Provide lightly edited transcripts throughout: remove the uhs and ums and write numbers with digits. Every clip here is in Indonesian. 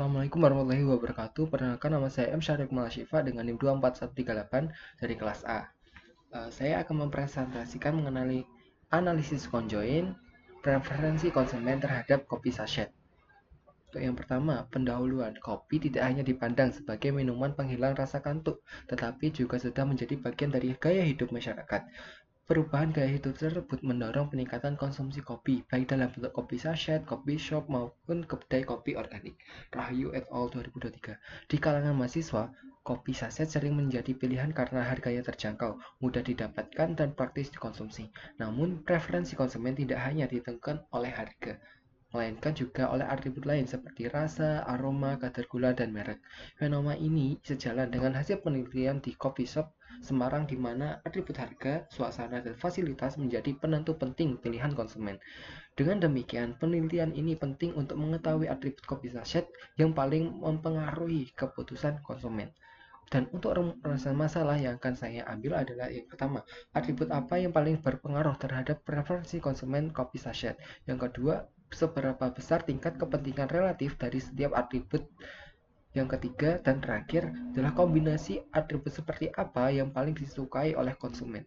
Assalamualaikum warahmatullahi wabarakatuh. Perkenalkan, nama saya M. Syarif Malashifa dengan NIM 24138 dari kelas A. Saya akan mempresentasikan mengenai analisis conjoin preferensi konsumen terhadap kopi sachet. Untuk yang pertama, pendahuluan. Kopi tidak hanya dipandang sebagai minuman penghilang rasa kantuk, tetapi juga sudah menjadi bagian dari gaya hidup masyarakat. Perubahan gaya hidup tersebut mendorong peningkatan konsumsi kopi, baik dalam bentuk kopi sachet, kopi shop, maupun kedai kopi organik. Rahayu et al. 2023. Di kalangan mahasiswa, kopi sachet sering menjadi pilihan karena harganya terjangkau, mudah didapatkan, dan praktis dikonsumsi. Namun, preferensi konsumen tidak hanya ditentukan oleh harga, melainkan juga oleh atribut lain seperti rasa, aroma, kadar gula, dan merek. Fenomena ini sejalan dengan hasil penelitian di Coffee Shop Semarang di mana atribut harga, suasana, dan fasilitas menjadi penentu penting pilihan konsumen. Dengan demikian, penelitian ini penting untuk mengetahui atribut kopi sachet yang paling mempengaruhi keputusan konsumen. Dan untuk rumusan masalah yang akan saya ambil adalah yang pertama, atribut apa yang paling berpengaruh terhadap preferensi konsumen kopi sachet. Yang kedua, seberapa besar tingkat kepentingan relatif dari setiap atribut. Yang ketiga dan terakhir adalah kombinasi atribut seperti apa yang paling disukai oleh konsumen.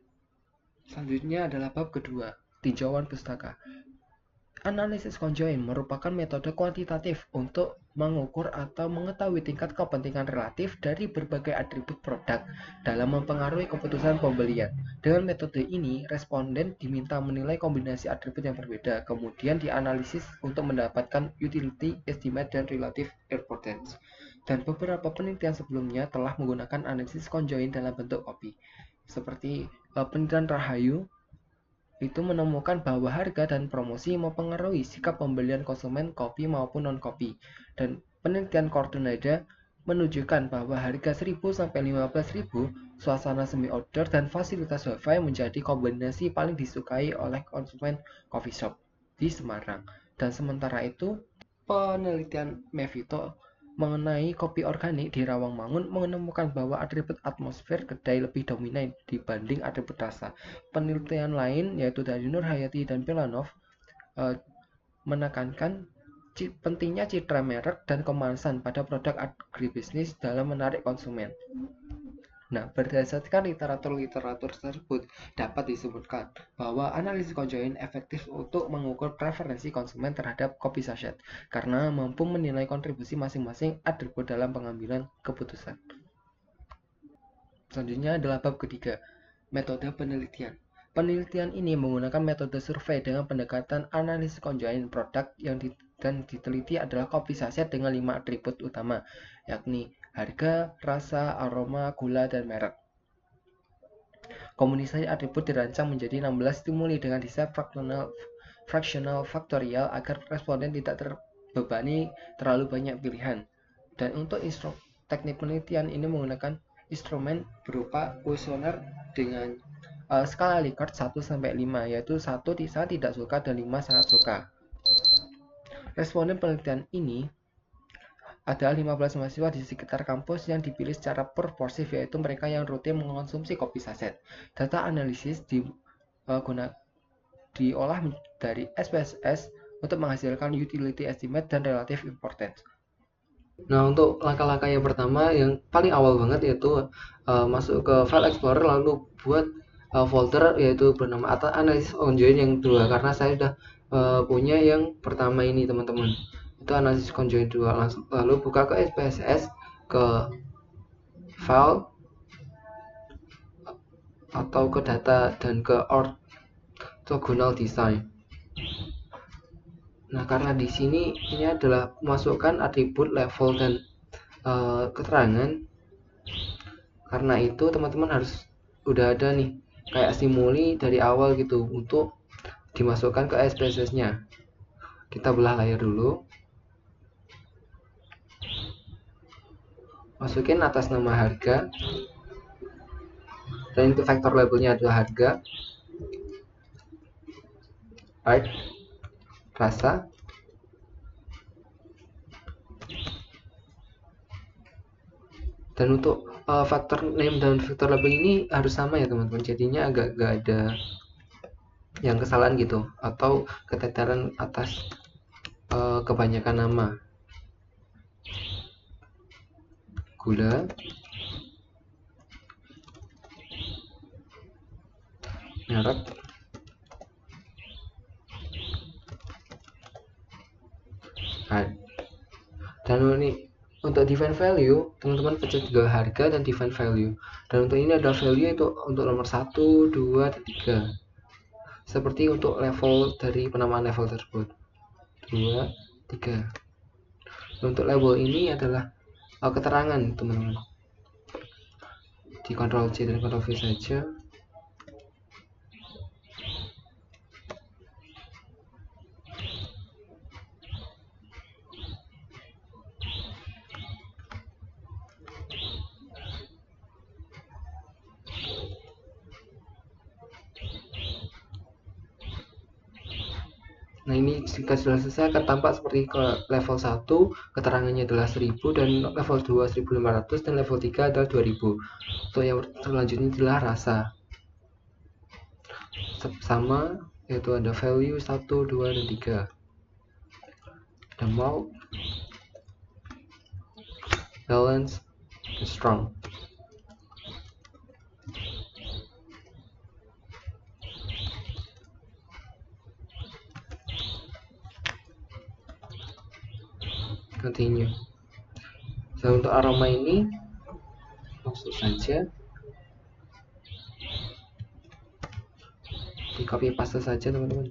Selanjutnya adalah bab kedua, tinjauan pustaka. Analisis conjoint merupakan metode kuantitatif untuk mengukur atau mengetahui tingkat kepentingan relatif dari berbagai atribut produk dalam mempengaruhi keputusan pembelian. Dengan metode ini, responden diminta menilai kombinasi atribut yang berbeda, kemudian dianalisis untuk mendapatkan utility estimate dan relative importance. Dan beberapa penelitian sebelumnya telah menggunakan analisis conjoint dalam bentuk kopi. Seperti penelitian Rahayu itu menemukan bahwa harga dan promosi mempengaruhi sikap pembelian konsumen kopi maupun non-kopi. Dan penelitian Cordoneda menunjukkan bahwa harga 1.000 sampai 15.000, suasana semi-outdoor, dan fasilitas wifi menjadi kombinasi paling disukai oleh konsumen coffee shop di Semarang. Dan sementara itu, penelitian Mevito mengenai kopi organik di Rawamangun menemukan bahwa atribut atmosfer kedai lebih dominan dibanding atribut rasa. Penelitian lain yaitu dari Nur Hayati dan Pelanov menekankan pentingnya citra merek dan kemasan pada produk agribisnis dalam menarik konsumen. Nah, berdasarkan literatur tersebut, dapat disebutkan bahwa analisis conjoint efektif untuk mengukur preferensi konsumen terhadap kopi sachet karena mampu menilai kontribusi masing-masing atribut dalam pengambilan keputusan. Selanjutnya adalah bab ketiga, metode penelitian. Penelitian ini menggunakan metode survei dengan pendekatan analisis conjoint produk dan diteliti adalah kopi sachet dengan 5 atribut utama, yakni harga, rasa, aroma, gula, dan merek. Kombinasi atribut dirancang menjadi 16 stimuli dengan desain fractional faktorial agar responden tidak terbebani terlalu banyak pilihan. Dan untuk teknik penelitian ini menggunakan instrumen berupa kuesioner dengan skala Likert 1 sampai 5, yaitu 1 sangat tidak suka dan 5 sangat suka. Responden penelitian ini adalah 15 mahasiswa di sekitar kampus yang dipilih secara proportif, yaitu mereka yang rutin mengonsumsi kopi saset. Data analisis diolah dari SPSS untuk menghasilkan utility estimate dan relative importance. Nah, untuk langkah-langkah yang pertama yang paling awal banget yaitu masuk ke file explorer lalu buat folder yaitu bernama analisis conjoint yang kedua, karena saya sudah punya yang pertama ini teman-teman, itu analisis conjoint 2. Lalu buka ke SPSS, ke file atau ke data dan ke orthogonal design. Nah, karena di sini ini adalah masukkan atribut, level, dan keterangan. Karena itu teman-teman harus udah ada nih kayak stimuli dari awal gitu untuk dimasukkan ke SPSS-nya. Kita belah layar dulu. Masukin atas nama harga. Dan itu vektor labelnya adalah harga. Right. Rasa. Dan untuk faktor name dan faktor label ini harus sama ya teman-teman, jadinya agak gak ada yang kesalahan gitu atau keteteran atas kebanyakan nama. gula, merek, dan ini untuk define value, teman-teman pencet juga harga dan define value. Dan untuk ini ada value itu untuk nomor 1, 2, dan 3. Seperti untuk level dari penamaan level tersebut. 2, 3. Untuk label ini adalah keterangan, teman-teman. Di Ctrl C dan Ctrl V saja. Nah, ini jika sudah selesai akan tampak seperti ke level 1, keterangannya adalah 1000, dan level 2 1500, dan level 3 adalah 2000. Untuk yang selanjutnya adalah rasa. Sama, yaitu ada value 1, 2, dan 3. Ada malt, balance, dan strong. Continue. Dan untuk aroma ini masuk saja, di copy paste saja, teman-teman.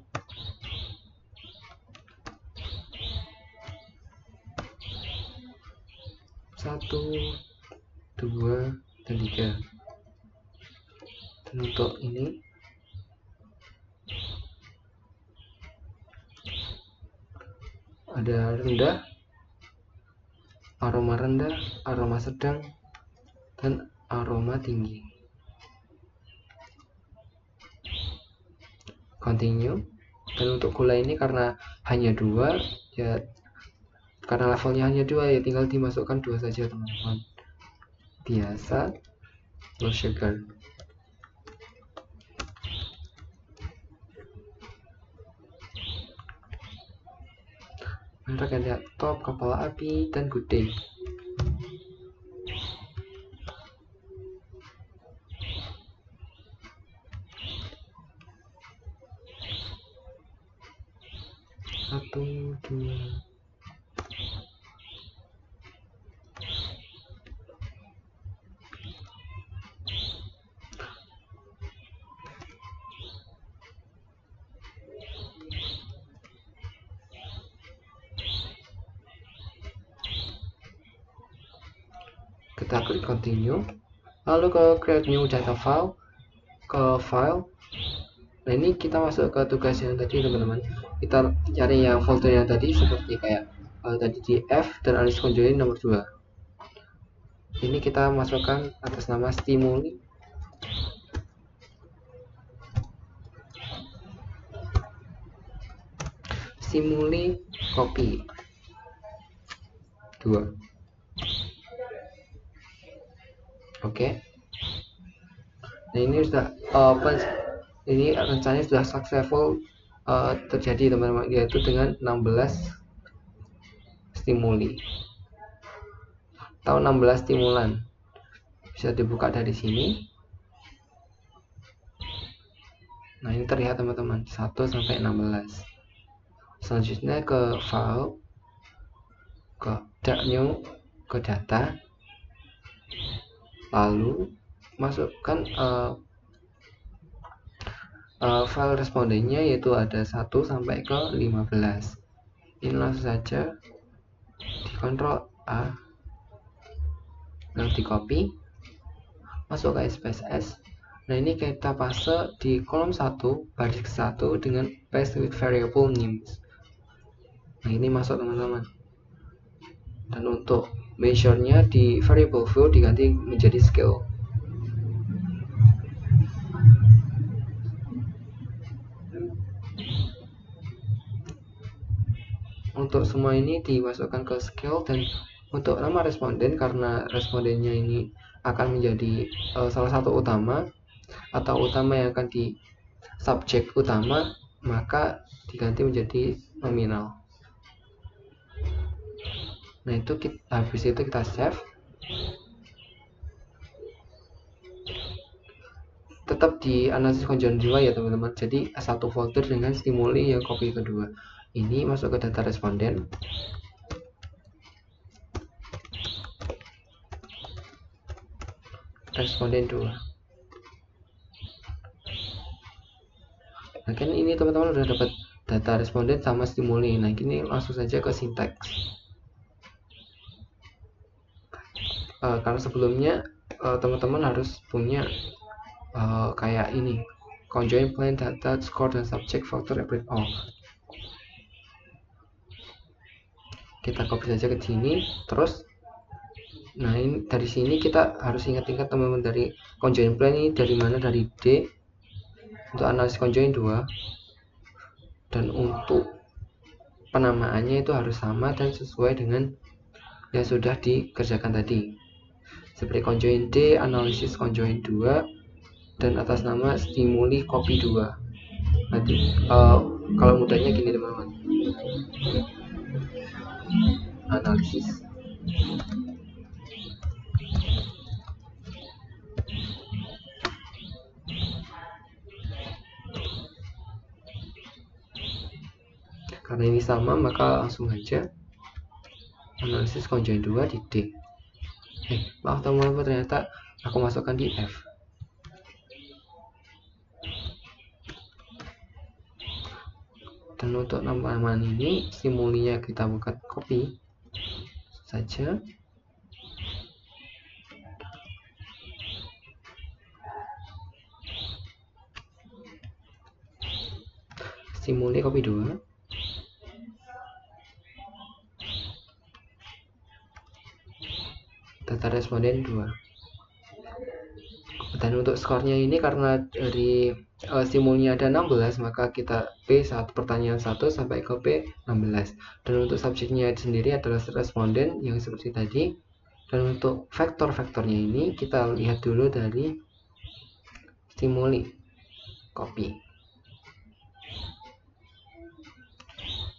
Satu, 2, dan 3. Dan untuk ini ada rendah, aroma rendah, aroma sedang, dan aroma tinggi. Continue. Dan untuk gula ini karena hanya 2, ya karena levelnya hanya 2, ya tinggal dimasukkan 2 saja, teman-teman. Biasa, low sugar. Merek ada top, kepala api, dan good day. Satu, 2. Kita klik continue, lalu ke create new data file, ke file. Nah, ini kita masuk ke tugas yang tadi, teman-teman. Kita cari yang folder yang tadi, seperti kayak tadi di F dan analis conjoin nomor 2. Ini kita masukkan atas nama stimuli. Stimuli copy 2. Oke. Nah, ini sudah ini rencananya sudah successful terjadi, teman-teman, yaitu dengan 16 stimuli atau 16 stimulan. Bisa dibuka dari sini. Nah, ini terlihat, teman-teman, 1 sampai 16. Selanjutnya ke file, ke new, ke data, lalu masukkan file respondennya, yaitu ada 1 sampai ke 15. Ini langsung saja di Ctrl A, lalu di copy, masuk ke SPSS. Nah, ini kita paste di kolom 1, baris 1 dengan paste with variable names. Nah, ini masuk, teman-teman. Dan untuk measure-nya di variable view diganti menjadi scale. Untuk semua ini dimasukkan ke scale. Dan untuk nama responden, karena respondennya ini akan menjadi salah satu utama atau utama yang akan di subjek utama, maka diganti menjadi nominal. Nah, itu habis itu kita save. tetap di analisis konjoin 2 ya teman-teman. Jadi satu folder dengan stimuli yang copy kedua. Ini masuk ke data responden. Responden 2. Nah kan ini teman-teman udah dapat data responden sama stimuli. Nah ini langsung saja ke sintaks. Karena sebelumnya teman-teman harus punya kayak ini, conjoin plan data score dan subject factor every all. Kita copy saja ke sini. Terus nah ini dari sini kita harus ingat-ingat teman-teman, dari conjoin plan ini dari mana, dari D untuk analisis conjoin 2, dan untuk penamaannya itu harus sama dan sesuai dengan yang sudah dikerjakan tadi, seperti conjoin D analisis conjoin 2 dan atas nama stimuli copy 2. Nanti kalau mudahnya gini teman-teman, analisis karena ini sama maka langsung aja analisis conjoin 2 di D. Maaf teman-teman, ternyata aku masukkan di F. Dan untuk nama ini stimulinya kita buka copy saja. Stimuli copy 2. Data responden 2. Dan untuk skornya ini karena dari stimulnya ada 16, maka kita P1 pertanyaan 1 sampai ke P16. Dan untuk subjeknya sendiri adalah responden yang seperti tadi. Dan untuk vektor-vektornya ini kita lihat dulu dari stimuli copy.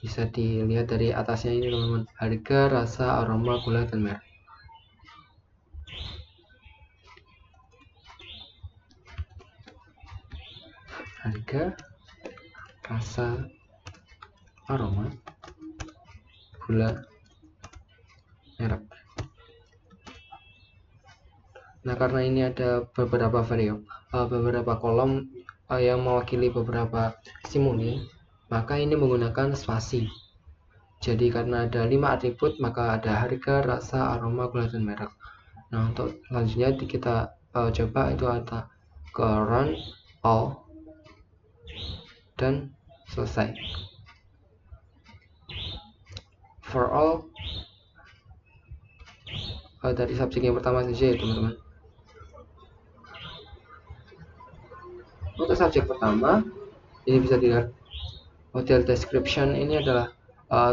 Bisa dilihat dari atasnya ini teman-teman, harga, rasa, aroma, gula, dan merek. Harga, rasa, aroma, gula, merek. Nah karena ini ada beberapa variabel, beberapa kolom yang mewakili beberapa stimuli, maka ini menggunakan spasi. Jadi karena ada 5 atribut, maka ada harga, rasa, aroma, gula, dan merek. Nah untuk selanjutnya kita coba itu ada ke run all dan selesai. For all dari subjek yang pertama saja ya teman-teman. Untuk subjek pertama ini bisa dilihat model description ini adalah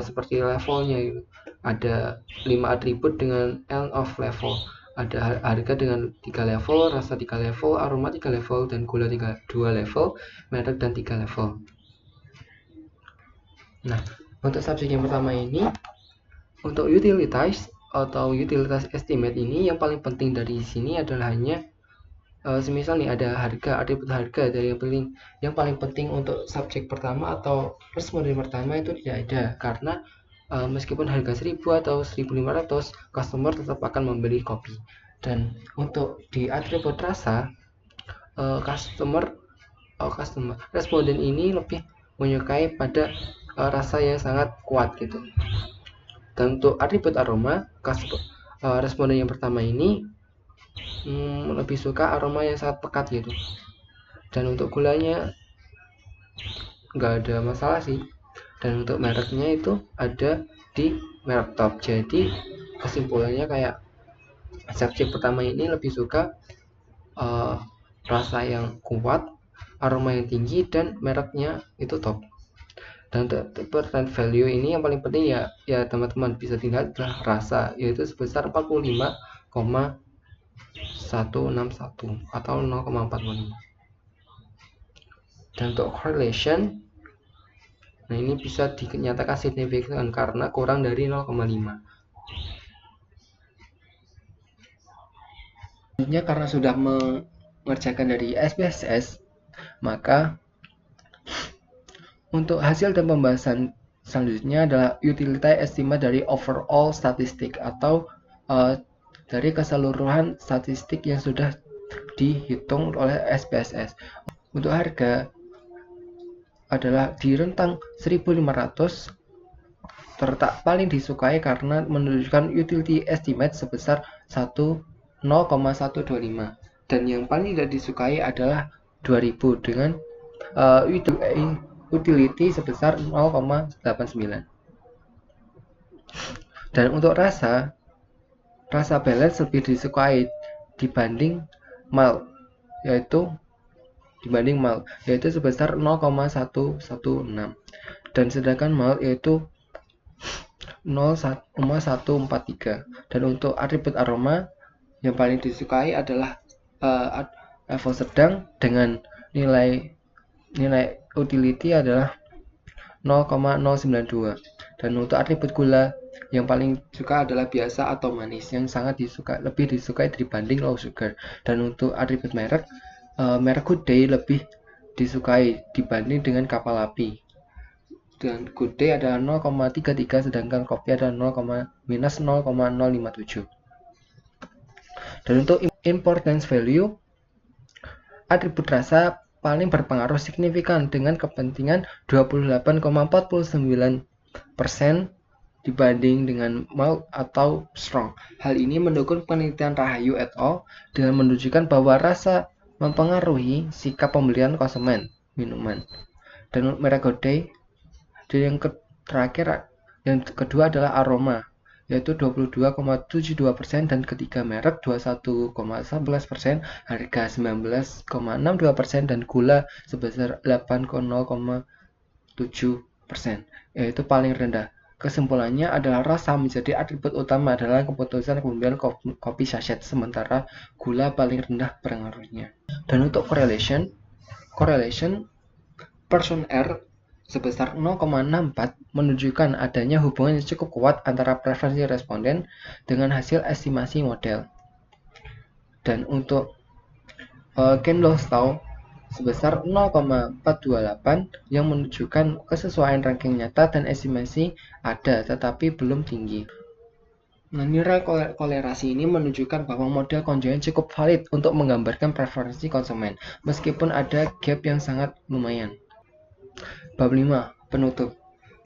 seperti levelnya gitu. Ada 5 atribut dengan end of level. Ada harga dengan 3 level, rasa 3 level, aroma 3 level, dan gula 2 level, merek dan 3 level. Nah, untuk subjek yang pertama ini, untuk utilitas atau utilitas estimate ini yang paling penting dari sini adalah hanya semisal nih ada harga, atribut harga dari yang paling penting untuk subjek pertama atau responden pertama itu tidak ada, karena meskipun harga 1000 atau 1500 customer tetap akan membeli kopi. Dan untuk di atribut rasa responden ini lebih menyukai pada rasa yang sangat kuat gitu. Dan untuk atribut aroma responden yang pertama ini lebih suka aroma yang sangat pekat gitu. Dan untuk gulanya nggak ada masalah sih. Dan untuk mereknya itu ada di merek top. Jadi kesimpulannya kayak subjek pertama ini lebih suka rasa yang kuat, aroma yang tinggi, dan mereknya itu top. Dan untuk percent value ini yang paling penting ya teman-teman bisa dilihat adalah rasa, yaitu sebesar 45,161 atau 0,45. Dan untuk correlation, nah ini bisa dinyatakan signifikan karena kurang dari 0,5. Selanjutnya karena sudah mengerjakan dari SPSS, maka untuk hasil dan pembahasan selanjutnya adalah utility estimate dari overall statistik atau dari keseluruhan statistik yang sudah dihitung oleh SPSS. Untuk harga adalah di rentang 1500 terletak paling disukai karena menunjukkan utility estimate sebesar 0,125 dan yang paling tidak disukai adalah 2000 dengan utility sebesar 0,89. Dan untuk rasa balance lebih disukai dibanding mild, yaitu sebesar 0,116 dan sedangkan mild yaitu 0,143. Dan untuk atribut aroma yang paling disukai adalah level sedang dengan nilai utility adalah 0,092. Dan untuk atribut gula yang paling suka adalah biasa atau manis yang lebih disukai dibanding low sugar. Dan untuk atribut merek Good Day lebih disukai dibanding dengan kapal api. Dan Good Day adalah 0,33 sedangkan kopi adalah minus 0,057. Dan untuk importance value, atribut rasa paling berpengaruh signifikan dengan kepentingan 28,49% dibanding dengan mild atau strong. Hal ini mendukung penelitian Rahayu et al. Dengan menunjukkan bahwa rasa mempengaruhi sikap pembelian konsumen minuman. Dan merek Good Day. Dan yang kedua adalah aroma, yaitu 22,72% dan ketiga merek 21,11%, harga 19,62% dan gula sebesar 8,07%, yaitu paling rendah. Kesimpulannya adalah rasa menjadi atribut utama dalam keputusan pembelian kopi sachet, sementara gula paling rendah pengaruhnya. Dan untuk correlation person R sebesar 0,64 menunjukkan adanya hubungan yang cukup kuat antara preferensi responden dengan hasil estimasi model. Dan untuk Kendall-Stowe sebesar 0,428 yang menunjukkan kesesuaian ranking nyata dan estimasi ada tetapi belum tinggi. Nah, nilai kolerasi ini menunjukkan bahwa model conjoint cukup valid untuk menggambarkan preferensi konsumen, meskipun ada gap yang sangat lumayan. Bab 5. Penutup.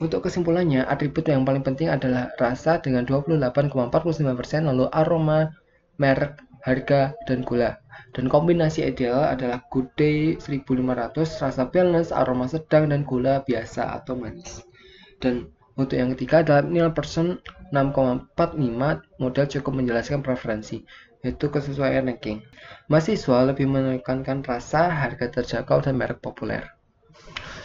Untuk kesimpulannya, atribut yang paling penting adalah rasa dengan 28,49%, lalu aroma, merek, harga, dan gula. Dan kombinasi ideal adalah Good Day 1500, rasa balance, aroma sedang, dan gula biasa atau manis. Dan untuk yang ketiga adalah Nielsen 6,45, model cukup menjelaskan preferensi, yaitu kesesuaian ranking. Mahasiswa lebih menekankan rasa, harga terjangkau, dan merek populer.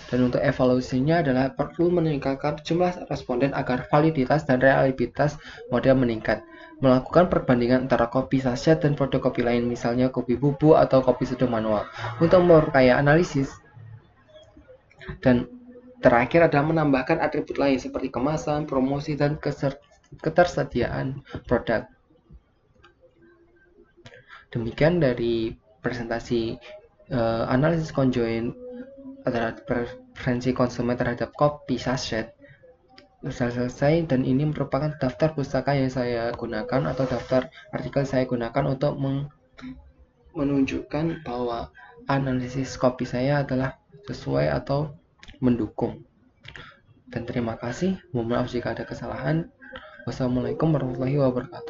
Dan untuk evaluasinya adalah perlu meningkatkan jumlah responden agar validitas dan reliabilitas model meningkat. Melakukan perbandingan antara kopi sachet dan produk kopi lain, misalnya kopi bubuk atau kopi seduh manual, untuk memperkaya analisis. Dan terakhir adalah menambahkan atribut lain seperti kemasan, promosi, dan ketersediaan produk. Demikian dari presentasi analisis conjoint terhadap preferensi konsumen terhadap kopi sachet selesai, dan ini merupakan daftar pustaka yang saya gunakan atau daftar artikel saya gunakan untuk menunjukkan bahwa analisis kopi saya adalah sesuai atau mendukung. Dan terima kasih, mohon maaf jika ada kesalahan. Wassalamualaikum warahmatullahi wabarakatuh.